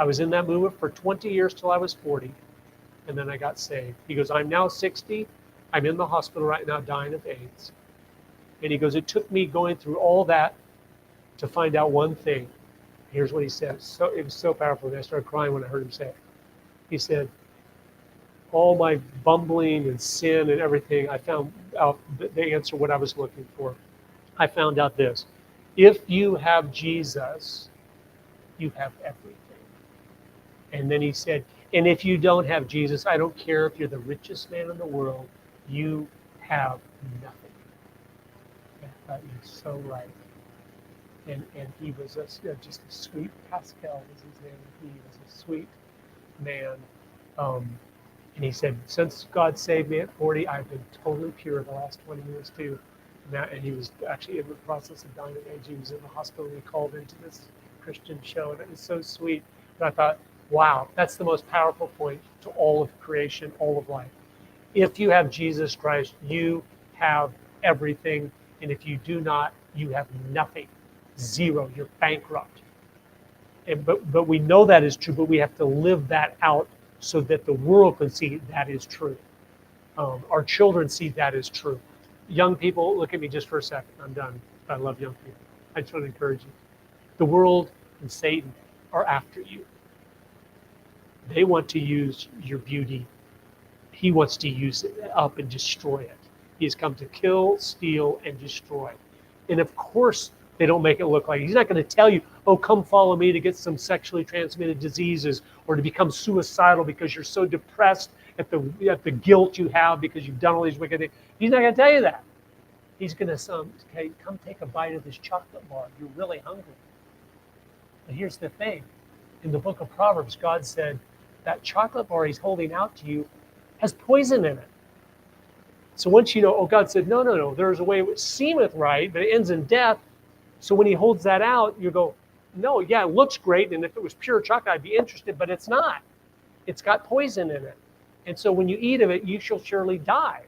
I was in that movement for 20 years till I was 40, and then I got saved. He goes, I'm now 60. I'm in the hospital right now dying of AIDS. And he goes, it took me going through all that to find out one thing. Here's what he said. So it was so powerful. I started crying when I heard him say it. He said, all my bumbling and sin and everything, I found out the answer what I was looking for. I found out this: if you have Jesus, you have everything. And then he said, and if you don't have Jesus, I don't care if you're the richest man in the world, you have nothing. You're so right. And he was just a sweet, Pascal was his name. He was a sweet man. And he said, since God saved me at 40, I've been totally pure the last 20 years too. And he was actually in the process of dying of AIDS. He was in the hospital. We called into this Christian show, and it was so sweet. But I thought, wow, that's the most powerful point to all of creation, all of life. If you have Jesus Christ, you have everything. And if you do not, you have nothing. Zero. You're bankrupt. But we know that is true, but we have to live that out so that the world can see that is true. Our children see that is true. Young people, look at me just for a second. I'm done. I love young people. I just want to encourage you. The world and Satan are after you. They want to use your beauty. He wants to use it up and destroy it. He has come to kill, steal, and destroy. And of course, they don't make it look like, he's not going to tell you, oh, come follow me to get some sexually transmitted diseases or to become suicidal because you're so depressed at the guilt you have because you've done all these wicked things. He's not going to tell you that. He's going to say, okay, come take a bite of this chocolate bar. You're really hungry. But here's the thing. In the book of Proverbs, God said that chocolate bar he's holding out to you has poison in it. So once you know, oh, God said, no, no, no, there's a way which seemeth right, but it ends in death. So when he holds that out, you go, no, yeah, it looks great. And if it was pure chocolate, I'd be interested, but it's not. It's got poison in it. And so when you eat of it, you shall surely die.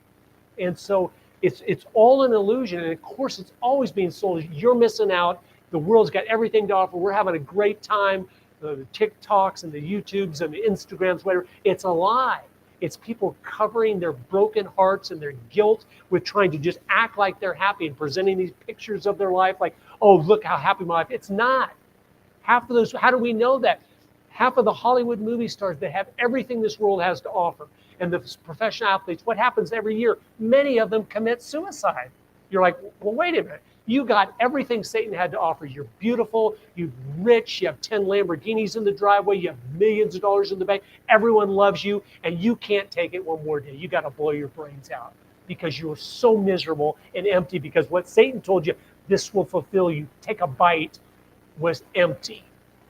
And so it's all an illusion. And of course, it's always being sold. You're missing out. The world's got everything to offer. We're having a great time. The TikToks and the YouTubes and the Instagrams, whatever. It's a lie. It's people covering their broken hearts and their guilt with trying to just act like they're happy and presenting these pictures of their life like, oh, look how happy my life. It's not. Half of those, how do we know that? Half of the Hollywood movie stars, they have everything this world has to offer. And the professional athletes, what happens every year? Many of them commit suicide. You're like, well, wait a minute. You got everything Satan had to offer. You're beautiful, you're rich, you have 10 Lamborghinis in the driveway, you have millions of dollars in the bank, everyone loves you, and you can't take it one more day. You got to blow your brains out because you're so miserable and empty because what Satan told you, this will fulfill you. Take a bite, was empty.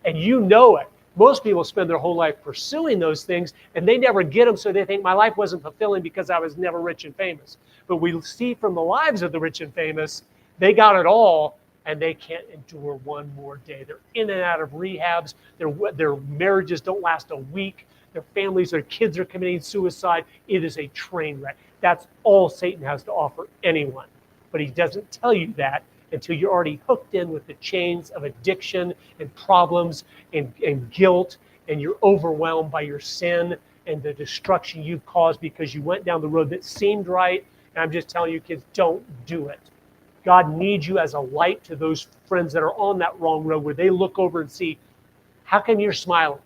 And you know it. Most people spend their whole life pursuing those things and they never get them, so they think my life wasn't fulfilling because I was never rich and famous. But we see from the lives of the rich and famous, they got it all and they can't endure one more day. They're in and out of rehabs. Their marriages don't last a week. Their families, their kids are committing suicide. It is a train wreck. That's all Satan has to offer anyone. But he doesn't tell you that until you're already hooked in with the chains of addiction and problems and guilt, and you're overwhelmed by your sin and the destruction you've caused because you went down the road that seemed right. And I'm just telling you, kids, don't do it. God needs you as a light to those friends that are on that wrong road where they look over and see, how come you're smiling?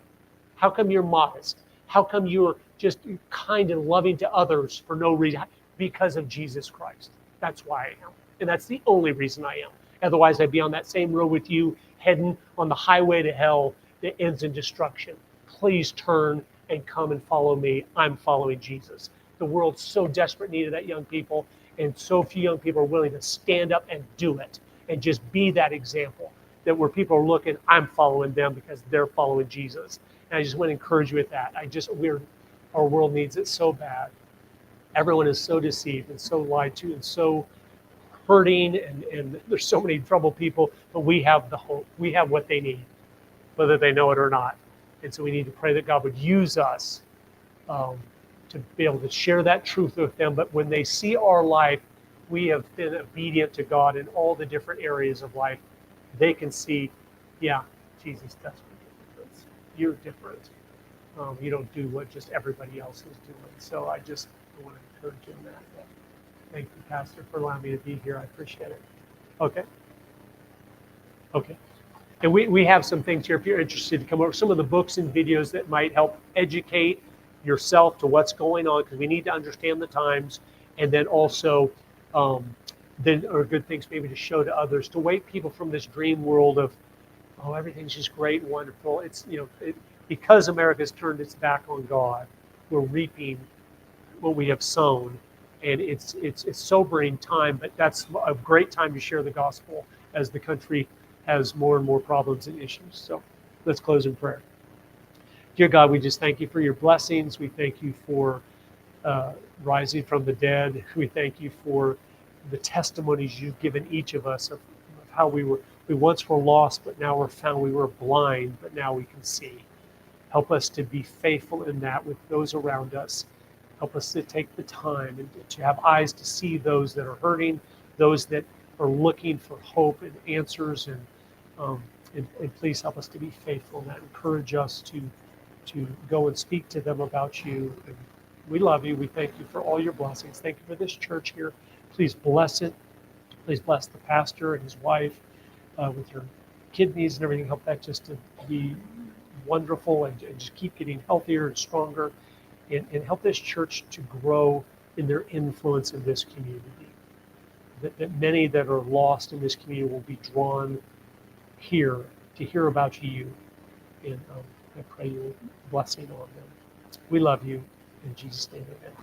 How come you're modest? How come you're just kind and loving to others for no reason? Because of Jesus Christ. That's why I am. And that's the only reason I am. Otherwise, I'd be on that same road with you, heading on the highway to hell that ends in destruction. Please turn and come and follow me. I'm following Jesus. The world's so desperate need of that, young people, and so few young people are willing to stand up and do it and just be that example that where people are looking, I'm following them because they're following Jesus. And I just want to encourage you with that. Our world needs it so bad. Everyone is so deceived and so lied to and so hurting, and there's so many troubled people, but we have the hope. We have what they need, whether they know it or not. And so we need to pray that God would use us to be able to share that truth with them. But when they see our life, we have been obedient to God in all the different areas of life. They can see, yeah, Jesus does make a difference. You're different. You don't do what just everybody else is doing. So I want to encourage you in that. Thank you, Pastor, for allowing me to be here. I appreciate it. Okay. Okay. And we have some things here if you're interested to come over. Some of the books and videos that might help educate yourself to what's going on, because we need to understand the times. And then also, then are good things maybe to show to others, to wake people from this dream world of, oh, everything's just great and wonderful. It's, because America's turned its back on God, we're reaping what we have sown. And it's sobering time, but that's a great time to share the gospel as the country has more and more problems and issues. So let's close in prayer. Dear God, we just thank you for your blessings. We thank you for rising from the dead. We thank you for the testimonies you've given each of us of how we once were lost, but now we're found. We were blind, but now we can see. Help us to be faithful in that with those around us. Help us to take the time and to have eyes to see those that are hurting, those that are looking for hope and answers, and please help us to be faithful in that. Encourage us to go and speak to them about you. And we love you. We thank you for all your blessings. Thank you for this church here. Please bless it. Please bless the pastor and his wife with their kidneys and everything. Help that just to be wonderful and just keep getting healthier and stronger. And help this church to grow in their influence in this community. That many that are lost in this community will be drawn here to hear about you. And I pray your blessing on them. We love you. In Jesus' name, amen.